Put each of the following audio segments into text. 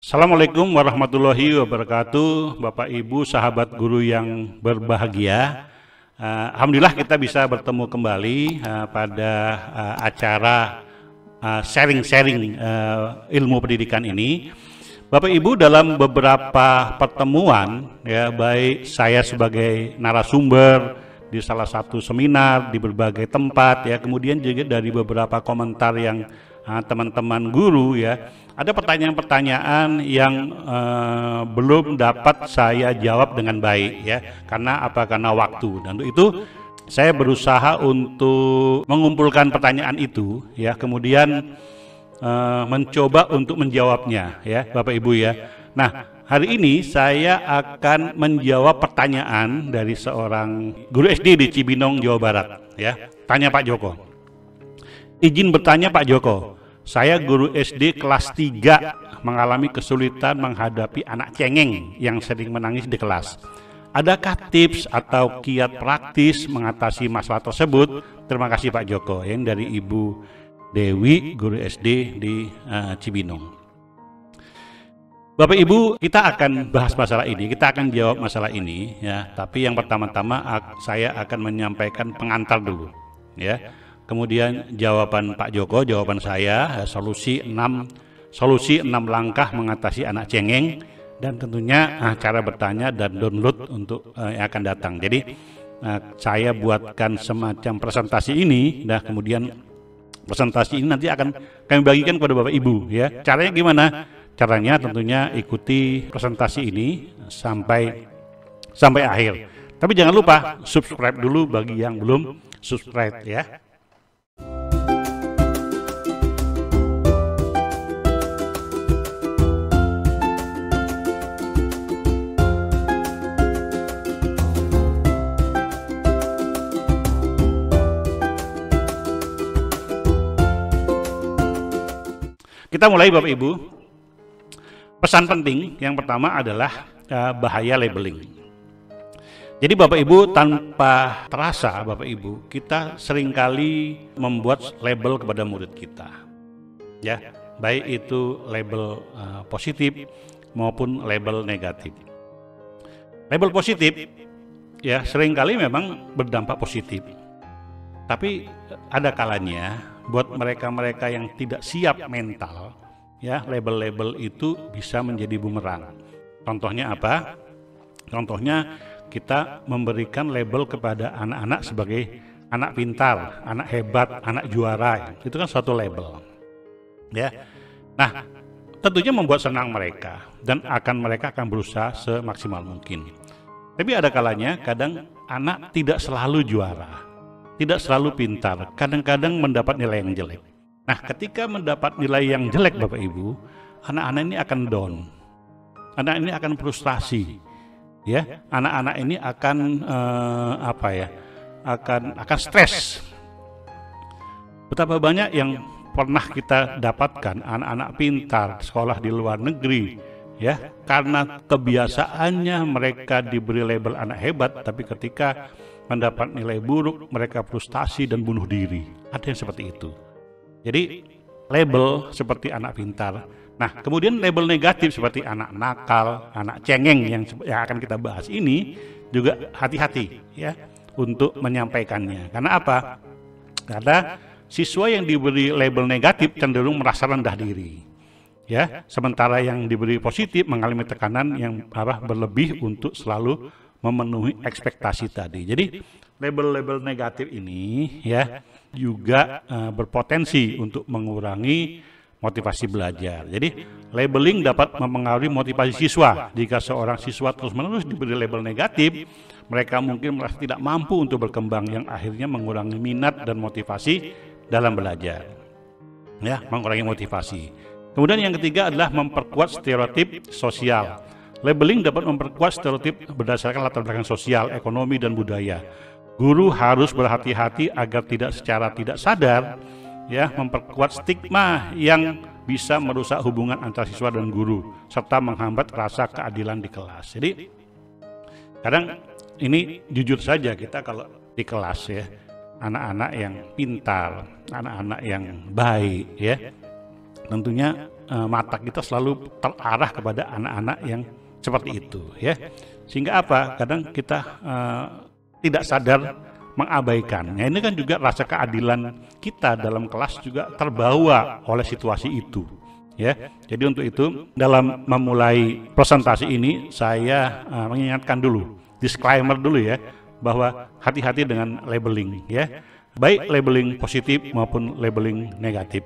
Assalamualaikum warahmatullahi wabarakatuh, Bapak Ibu, sahabat guru yang berbahagia. Alhamdulillah kita bisa bertemu kembali pada acara sharing-sharing ilmu pendidikan ini. Bapak Ibu, dalam beberapa pertemuan, ya, baik saya sebagai narasumber di salah satu seminar di berbagai tempat, ya, kemudian juga dari beberapa komentar yang teman-teman guru, ya, ada pertanyaan-pertanyaan yang belum dapat saya jawab dengan baik, ya, karena apa? Karena waktu. Dan untuk itu saya berusaha untuk mengumpulkan pertanyaan itu, ya, kemudian mencoba untuk menjawabnya, ya, Bapak Ibu, ya. Nah, hari ini saya akan menjawab pertanyaan dari seorang guru SD di Cibinong, Jawa Barat, ya. Tanya Pak Joko. Izin bertanya Pak Joko, saya guru SD kelas 3 mengalami kesulitan menghadapi anak cengeng yang sering menangis di kelas. Adakah tips atau kiat praktis mengatasi masalah tersebut? Terima kasih Pak Joko. Yang dari Ibu Dewi, guru SD di Cibinong. Bapak Ibu, kita akan bahas masalah ini, kita akan jawab masalah ini, ya. Tapi yang pertama-tama saya akan menyampaikan pengantar dulu, ya. Kemudian jawaban Pak Joko, jawaban saya, solusi 6 langkah mengatasi anak cengeng, dan tentunya cara bertanya dan download untuk yang akan datang. Jadi saya buatkan semacam presentasi ini, dan kemudian presentasi ini nanti akan kami bagikan kepada Bapak Ibu, ya. Caranya gimana? Caranya tentunya ikuti presentasi ini sampai akhir. Tapi jangan lupa subscribe dulu bagi yang belum subscribe, ya. Kita mulai Bapak Ibu. Pesan penting yang pertama adalah bahaya labeling. Jadi Bapak Ibu, tanpa terasa Bapak Ibu, kita seringkali membuat label kepada murid kita, ya, baik itu label positif maupun label negatif. Label positif, ya, seringkali memang berdampak positif, tapi ada kalanya buat mereka-mereka yang tidak siap mental, ya, label-label itu bisa menjadi bumerang. Contohnya apa? Contohnya kita memberikan label kepada anak-anak sebagai anak pintar, anak hebat, anak juara. Itu kan suatu label, ya. Nah, tentunya membuat senang mereka dan mereka akan berusaha semaksimal mungkin. Tapi ada kalanya kadang anak tidak selalu juara, tidak selalu pintar, kadang-kadang mendapat nilai yang jelek. Nah, ketika mendapat nilai yang jelek Bapak Ibu, anak-anak ini akan down, anak ini akan frustasi, ya, anak-anak ini akan akan stres. Betapa banyak yang pernah kita dapatkan anak-anak pintar sekolah di luar negeri, ya, karena kebiasaannya mereka diberi label anak hebat, tapi ketika mendapat nilai buruk mereka frustasi dan bunuh diri. Ada yang seperti itu. Jadi label seperti anak pintar. Nah, kemudian label negatif seperti anak nakal, anak cengeng yang akan kita bahas ini juga hati-hati, ya, untuk menyampaikannya. Karena apa? Karena siswa yang diberi label negatif cenderung merasa rendah diri, ya, sementara yang diberi positif mengalami tekanan yang berlebih untuk selalu memenuhi ekspektasi tadi. Jadi label-label negatif ini, ya, juga berpotensi untuk mengurangi motivasi belajar. Jadi labeling dapat mempengaruhi motivasi siswa. Jika seorang siswa terus-menerus diberi label negatif, mereka mungkin merasa tidak mampu untuk berkembang, yang akhirnya mengurangi minat dan motivasi dalam belajar, ya, mengurangi motivasi. Kemudian yang ketiga adalah memperkuat stereotip sosial. Labeling dapat memperkuat stereotip berdasarkan latar belakang sosial, ekonomi, dan budaya. Guru harus berhati-hati agar secara tidak sadar, ya, memperkuat stigma yang bisa merusak hubungan antara siswa dan guru serta menghambat rasa keadilan di kelas. Jadi kadang ini jujur saja, kita kalau di kelas, ya, anak-anak yang pintar, anak-anak yang baik, ya, tentunya mata kita selalu terarah kepada anak-anak yang seperti itu, ya. Sehingga apa? Kadang kita tidak sadar mengabaikan. Nah, ini kan juga rasa keadilan kita dalam kelas juga terbawa oleh situasi itu, ya. Jadi untuk itu dalam memulai presentasi ini saya mengingatkan dulu, disclaimer dulu ya, bahwa hati-hati dengan labeling, ya. Baik labeling positif maupun labeling negatif.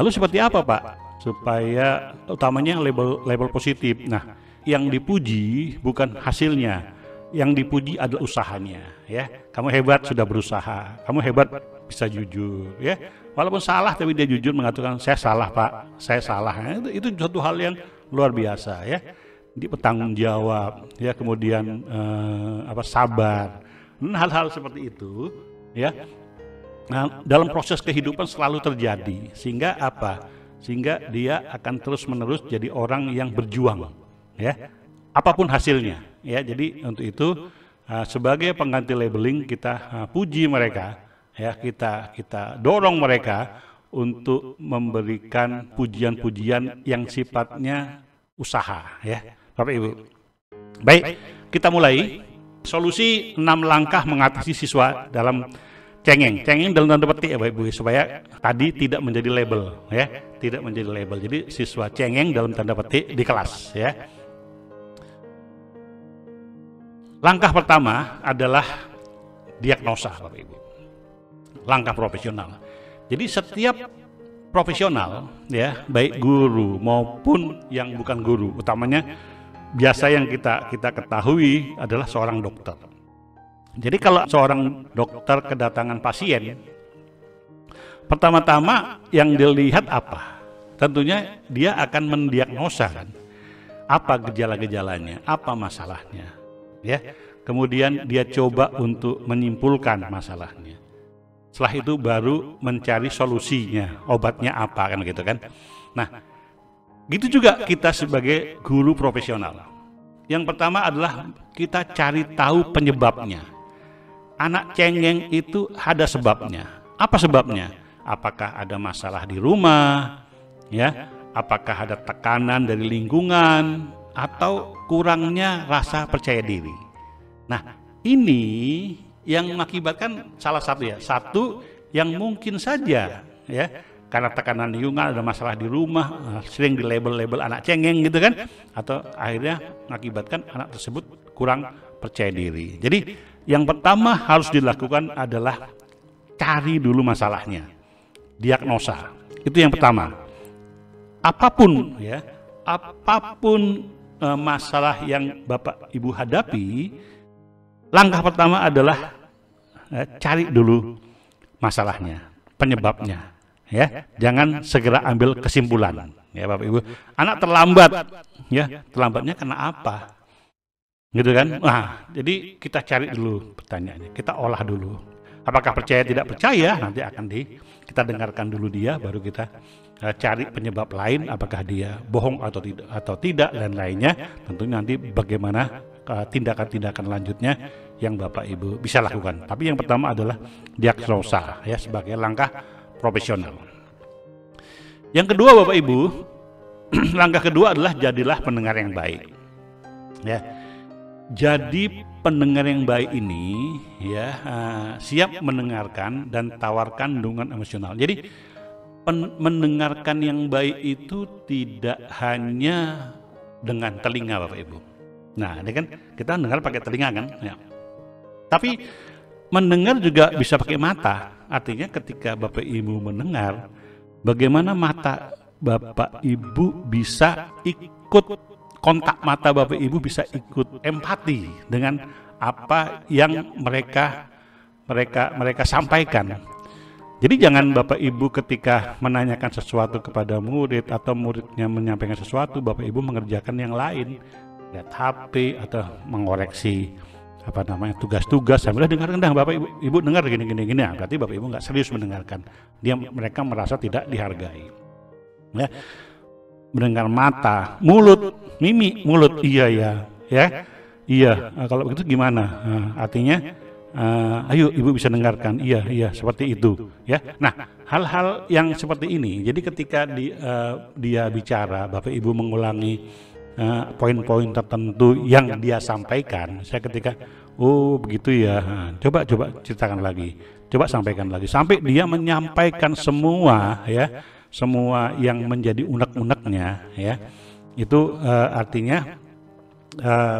Lalu seperti apa, Pak? Supaya utamanya label positif. Nah, yang dipuji bukan hasilnya, yang dipuji adalah usahanya, ya. Kamu hebat sudah berusaha, kamu hebat bisa jujur, ya. Walaupun salah tapi dia jujur mengatakan saya salah, Pak, saya salah. Nah, itu suatu hal yang luar biasa, ya. Dia bertanggung jawab, ya, kemudian sabar, dan hal-hal seperti itu, ya. Nah, dalam proses kehidupan selalu terjadi, sehingga apa? Sehingga dia akan terus-menerus jadi orang yang berjuang, ya. Apapun hasilnya, ya. Jadi untuk itu sebagai pengganti labeling kita puji mereka, ya, kita dorong mereka untuk memberikan pujian-pujian yang sifatnya usaha, ya, Bapak Ibu. Baik, kita mulai. Solusi 6 langkah mengatasi siswa dalam cengeng dalam tanda petik, ya Bapak Ibu, supaya tadi tidak menjadi label, ya, tidak menjadi label. Jadi siswa cengeng dalam tanda petik di kelas, ya. Langkah pertama adalah diagnosa, Bapak Ibu. Langkah profesional. Jadi setiap profesional, ya, baik guru maupun yang bukan guru, utamanya biasa yang kita ketahui adalah seorang dokter. Jadi kalau seorang dokter kedatangan pasien, pertama-tama yang dilihat apa? Tentunya dia akan mendiagnosa, kan, apa gejala-gejalanya, apa masalahnya, ya. Kemudian dia coba untuk menyimpulkan masalahnya. Setelah itu baru mencari solusinya, obatnya apa, kan gitu kan. Nah, gitu juga kita sebagai guru profesional. Yang pertama adalah kita cari tahu penyebabnya. Anak cengeng itu ada sebabnya. Apa sebabnya? Apakah ada masalah di rumah, ya? Apakah ada tekanan dari lingkungan atau kurangnya rasa percaya diri? Nah, ini yang mengakibatkan salah satu, ya. Satu yang mungkin saja, ya, karena tekanan lingkungan, ada masalah di rumah, sering di label-label anak cengeng gitu kan, atau akhirnya mengakibatkan anak tersebut kurang percaya diri. Jadi yang pertama harus dilakukan adalah cari dulu masalahnya, diagnosa. Itu yang pertama. Apapun, ya, apapun masalah yang Bapak Ibu hadapi, langkah pertama adalah cari dulu masalahnya, penyebabnya, ya. Jangan segera ambil kesimpulan, ya Bapak Ibu. Anak terlambat, ya, terlambatnya karena apa? Gitu kan? Nah, jadi kita cari dulu pertanyaannya, kita olah dulu. Apakah percaya tidak percaya? Nanti akan kita dengarkan dulu dia, baru kita cari penyebab lain, apakah dia bohong atau tidak dan lainnya. Tentunya nanti bagaimana tindakan-tindakan lanjutnya yang Bapak Ibu bisa lakukan. Tapi yang pertama adalah diagnosa, ya, sebagai langkah profesional. Yang kedua, Bapak Ibu, langkah kedua adalah jadilah pendengar yang baik, ya. Jadi pendengar yang baik ini, ya, siap mendengarkan dan tawarkan dukungan emosional. Jadi mendengarkan yang baik itu tidak hanya dengan telinga, Bapak Ibu. Nah, ini kan kita dengar pakai telinga, kan, ya. Tapi mendengar juga bisa pakai mata. Artinya ketika Bapak Ibu mendengar, bagaimana mata Bapak Ibu bisa ikut, kontak mata Bapak Ibu bisa ikut empati dengan apa yang mereka sampaikan. Jadi jangan Bapak Ibu ketika menanyakan sesuatu kepada murid atau muridnya menyampaikan sesuatu, Bapak Ibu mengerjakan yang lain, lihat HP atau mengoreksi tugas-tugas sambil dengarkan, Bapak Ibu dengar gini. Nah, berarti Bapak Ibu nggak serius mendengarkan. Mereka merasa tidak dihargai. Ya. Mendengar mata, mulut, mimik, mulut, iya ya, ya, iya. Kalau begitu gimana? Artinya ayo ibu bisa dengarkan, iya iya seperti itu ya. Nah, hal-hal yang seperti ini, jadi ketika dia bicara, bapak ibu mengulangi poin-poin tertentu yang dia sampaikan, saya ketika oh begitu ya, coba ceritakan lagi, coba sampaikan lagi, sampai dia menyampaikan semua ya, semua yang menjadi unek-uneknya ya. Itu artinya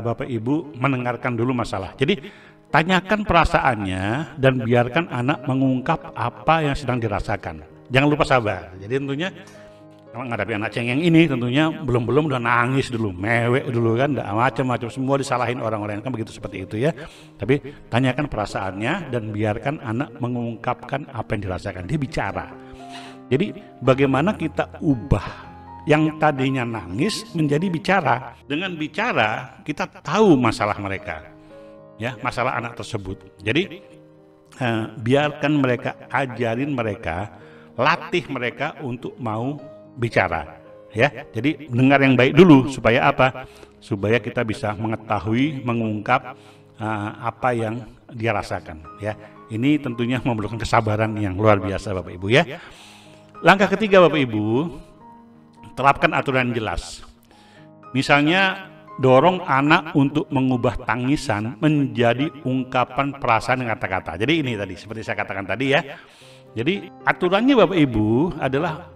bapak ibu mendengarkan dulu masalah. Jadi tanyakan perasaannya dan biarkan anak mengungkap apa yang sedang dirasakan. Jangan lupa sabar. Jadi tentunya menghadapi anak cengeng ini tentunya belum udah nangis dulu, mewek dulu kan, macam-macam semua disalahin orang-orang kan begitu, seperti itu ya. Tapi tanyakan perasaannya dan biarkan anak mengungkapkan apa yang dirasakan. Dia bicara. Jadi bagaimana kita ubah yang tadinya nangis menjadi bicara. Dengan bicara kita tahu masalah mereka, ya, masalah anak tersebut. Jadi biarkan mereka, ajarin mereka, latih mereka untuk mau bicara, ya. Jadi dengar yang baik dulu supaya apa? Supaya kita bisa mengetahui, mengungkap apa yang dia rasakan, ya. Ini tentunya memerlukan kesabaran yang luar biasa, Bapak Ibu ya. Langkah ketiga, Bapak Ibu, terapkan aturan jelas. Misalnya dorong anak untuk mengubah tangisan menjadi ungkapan perasaan dengan kata-kata. Jadi ini tadi seperti saya katakan tadi ya. Jadi aturannya Bapak Ibu adalah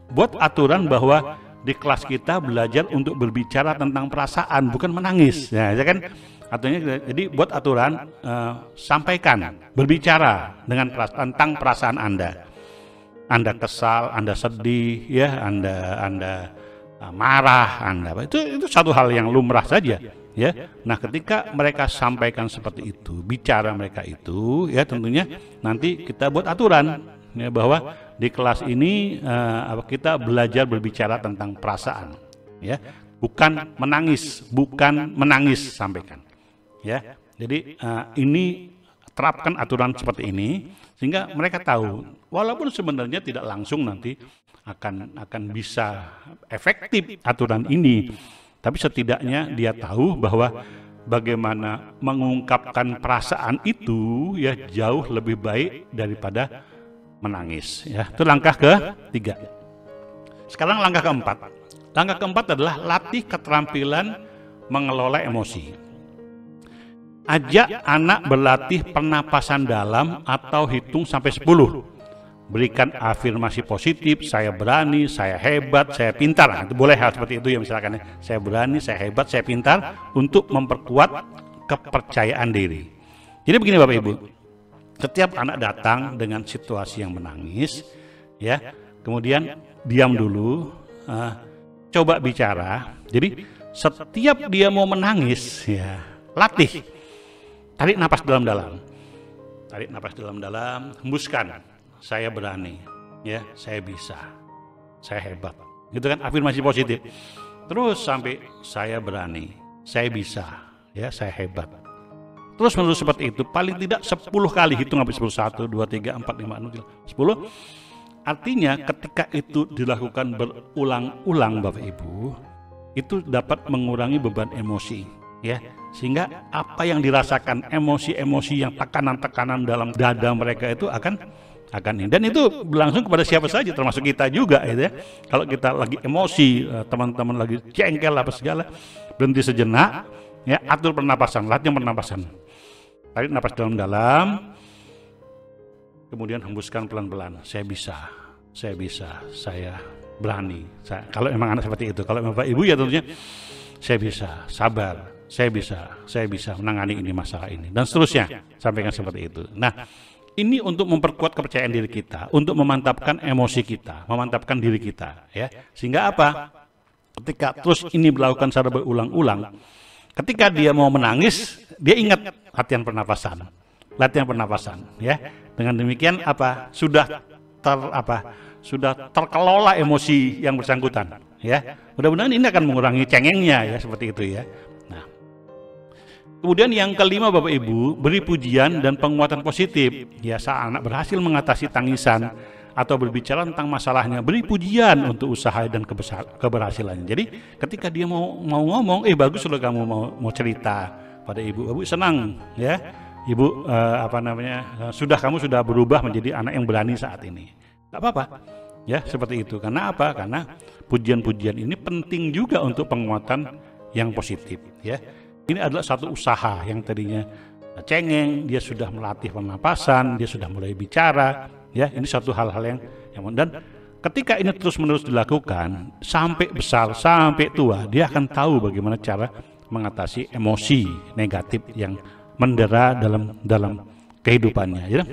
buat aturan bahwa di kelas kita belajar untuk berbicara tentang perasaan, bukan menangis. Ya kan? Artinya jadi buat aturan, sampaikan, berbicara dengan tentang perasaan Anda. Anda kesal, Anda sedih, ya, Anda marah, itu satu hal yang lumrah saja, ya. Nah, ketika mereka sampaikan seperti itu, bicara mereka itu, ya tentunya nanti kita buat aturan, ya, bahwa di kelas ini kita belajar berbicara tentang perasaan, ya, bukan menangis, sampaikan, ya. Jadi ini terapkan aturan seperti ini sehingga mereka tahu, walaupun sebenarnya tidak langsung nanti akan bisa efektif aturan ini, tapi setidaknya dia tahu bahwa bagaimana mengungkapkan perasaan itu ya jauh lebih baik daripada menangis, ya. Itu langkah ketiga. Sekarang langkah keempat. Langkah keempat adalah latih keterampilan mengelola emosi. Ajak anak berlatih pernapasan dalam atau hitung sampai 10. Berikan afirmasi positif, saya berani, saya hebat, saya pintar. Nah, itu boleh hal seperti itu ya, misalkan saya berani, saya hebat, saya pintar, untuk memperkuat kepercayaan diri. Jadi begini Bapak Ibu, setiap anak datang dengan situasi yang menangis, ya, kemudian diam dulu, coba bicara. Jadi setiap dia mau menangis, ya, latih. Tarik napas dalam-dalam, tarik napas dalam-dalam, hembuskan, saya berani, ya, saya bisa, saya hebat, gitu kan, afirmasi positif. Terus sampai saya berani, saya bisa, ya, saya hebat. Terus menerus seperti itu, paling tidak 10 kali, hitung sampai 10, 1, 2, 3, 4, 5, 6, 10. Artinya ketika itu dilakukan berulang-ulang Bapak Ibu, itu dapat mengurangi beban emosi, ya. Sehingga apa yang dirasakan, emosi-emosi yang tekanan-tekanan dalam dada mereka itu akan ini. Dan itu berlangsung kepada siapa saja, termasuk kita juga, gitu ya. Kalau kita lagi emosi, teman-teman lagi jengkel apa segala, berhenti sejenak, ya, atur pernapasan, latihan pernapasan. Tarik napas dalam-dalam, kemudian hembuskan pelan-pelan. Saya bisa, saya berani. Kalau memang anak seperti itu, kalau Bapak Ibu ya tentunya saya bisa, sabar. Saya bisa menangani ini, masalah ini, dan seterusnya, sampaikan seperti itu. Nah, ini untuk memperkuat kepercayaan diri kita, untuk memantapkan emosi kita, memantapkan diri kita, ya. Sehingga apa? Ketika terus ini dilakukan secara berulang-ulang, ketika dia mau menangis, dia ingat latihan pernapasan, ya. Dengan demikian apa? Sudah terkelola emosi yang bersangkutan, ya. Mudah-mudahan ini akan mengurangi cengengnya, ya, seperti itu, ya. Kemudian yang kelima Bapak Ibu, beri pujian dan penguatan positif. Ya, saat anak berhasil mengatasi tangisan atau berbicara tentang masalahnya, beri pujian untuk usaha dan keberhasilannya. Jadi ketika dia mau ngomong, bagus loh kamu mau cerita pada ibu senang, ya. Ibu kamu sudah berubah menjadi anak yang berani saat ini. Gak apa-apa. Ya, seperti itu. Karena apa? Karena pujian-pujian ini penting juga untuk penguatan yang positif, ya. Ini adalah satu usaha yang tadinya cengeng, dia sudah melatih pernapasan, dia sudah mulai bicara, ya. Ini satu hal-hal yang dan ketika ini terus-menerus dilakukan sampai besar, sampai tua, dia akan tahu bagaimana cara mengatasi emosi negatif yang mendera dalam kehidupannya, ya.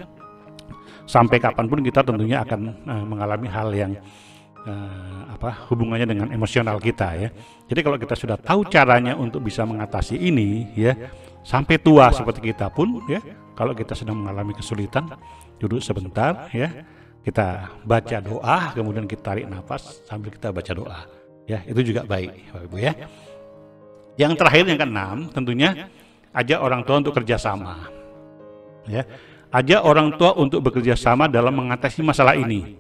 Sampai kapanpun kita tentunya akan mengalami hal yang hubungannya dengan emosional kita, ya. Jadi kalau kita sudah tahu caranya untuk bisa mengatasi ini, ya, sampai tua seperti kita pun, ya, kalau kita sedang mengalami kesulitan, duduk sebentar, ya, kita baca doa, kemudian kita tarik nafas sambil kita baca doa, ya, itu juga baik, Bapak Ibu, ya. Yang terakhir, yang keenam, tentunya ajak orang tua untuk kerjasama, ya. Ajak orang tua untuk bekerja sama dalam mengatasi masalah ini.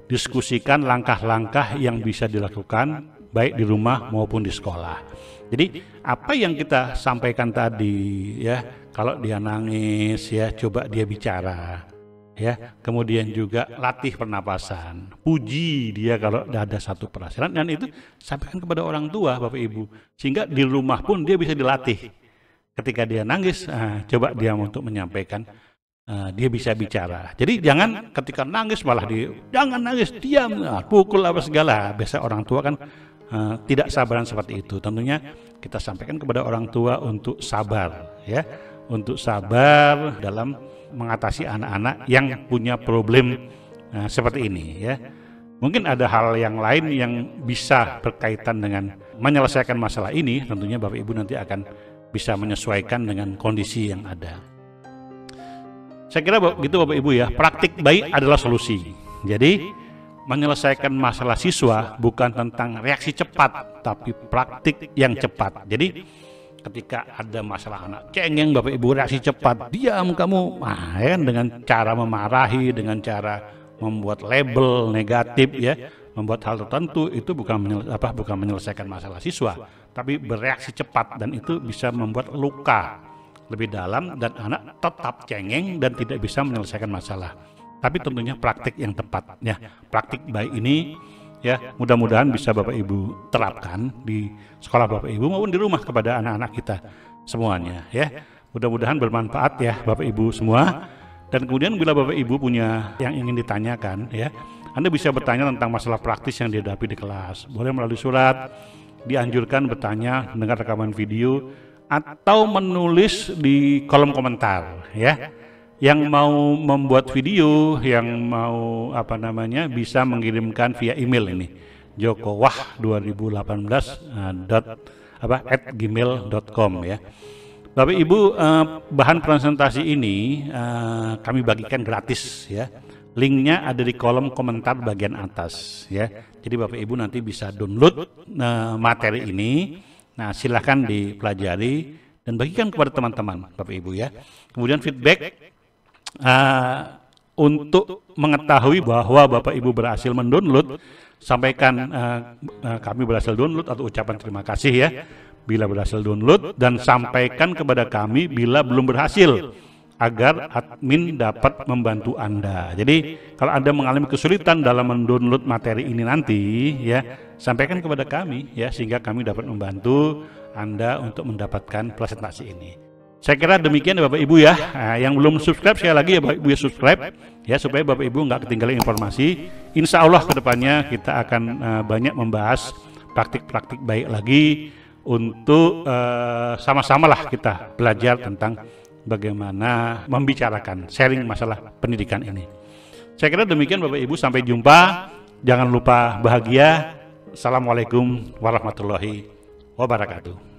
Diskusikan langkah-langkah yang bisa dilakukan baik di rumah maupun di sekolah. Jadi apa yang kita sampaikan tadi, ya, kalau dia nangis, ya, coba dia bicara, ya. Kemudian juga latih pernapasan, puji dia kalau ada satu perasaan, dan itu sampaikan kepada orang tua, Bapak Ibu, sehingga di rumah pun dia bisa dilatih. Ketika dia nangis, coba dia untuk menyampaikan. Dia bisa bicara. Jadi jangan ketika nangis malah jangan nangis, diam, pukul apa segala. Biasa orang tua kan tidak sabaran seperti itu. Tentunya kita sampaikan kepada orang tua untuk sabar, ya, untuk sabar dalam mengatasi anak-anak yang punya problem seperti ini, ya. Mungkin ada hal yang lain yang bisa berkaitan dengan menyelesaikan masalah ini. Tentunya Bapak Ibu nanti akan bisa menyesuaikan dengan kondisi yang ada. Saya kira begitu Bapak Ibu, ya. Praktik baik adalah solusi. Jadi menyelesaikan masalah siswa bukan tentang reaksi cepat, tapi praktik yang cepat. Jadi ketika ada masalah anak cengeng, Bapak Ibu reaksi cepat, diam kamu, dengan cara memarahi, dengan cara membuat label negatif, ya, membuat hal tertentu, itu bukan menyelesaikan masalah siswa, tapi bereaksi cepat, dan itu bisa membuat luka lebih dalam dan anak tetap cengeng dan tidak bisa menyelesaikan masalah. Tapi tentunya praktik yang tepat, ya. Praktik baik ini, ya, mudah-mudahan bisa Bapak Ibu terapkan di sekolah Bapak Ibu maupun di rumah kepada anak-anak kita semuanya, ya. Mudah-mudahan bermanfaat, ya, Bapak Ibu semua. Dan kemudian bila Bapak Ibu punya yang ingin ditanyakan, ya, Anda bisa bertanya tentang masalah praktis yang dihadapi di kelas. Boleh melalui surat, dianjurkan bertanya, mendengar rekaman video, atau menulis di kolom komentar, ya. Yang mau membuat video, yang mau bisa mengirimkan via email ini, jokowah2018@gmail.com, ya. Bapak Ibu, bahan presentasi ini kami bagikan gratis, ya. Linknya ada di kolom komentar bagian atas, ya. Jadi Bapak Ibu nanti bisa download materi ini. Nah, silahkan dipelajari dan bagikan kepada teman-teman, Bapak Ibu, ya. Kemudian feedback untuk mengetahui bahwa Bapak Ibu berhasil mendownload, sampaikan kami berhasil download atau ucapan terima kasih, ya, bila berhasil download, dan sampaikan kepada kami bila belum berhasil, agar admin dapat membantu Anda. Jadi kalau Anda mengalami kesulitan dalam mendownload materi ini nanti, ya, sampaikan kepada kami, ya, sehingga kami dapat membantu Anda untuk mendapatkan presentasi ini. Saya kira demikian, ya, Bapak Ibu, ya. Yang belum subscribe, sekali lagi, ya, Bapak Ibu, ya, subscribe, ya, supaya Bapak Ibu nggak ketinggalan informasi. Insya Allah kedepannya kita akan banyak membahas praktik-praktik baik lagi untuk sama-samalah kita belajar tentang bagaimana membicarakan, sharing masalah pendidikan ini. Saya kira demikian, Bapak Ibu, sampai jumpa. Jangan lupa bahagia. Assalamualaikum warahmatullahi wabarakatuh.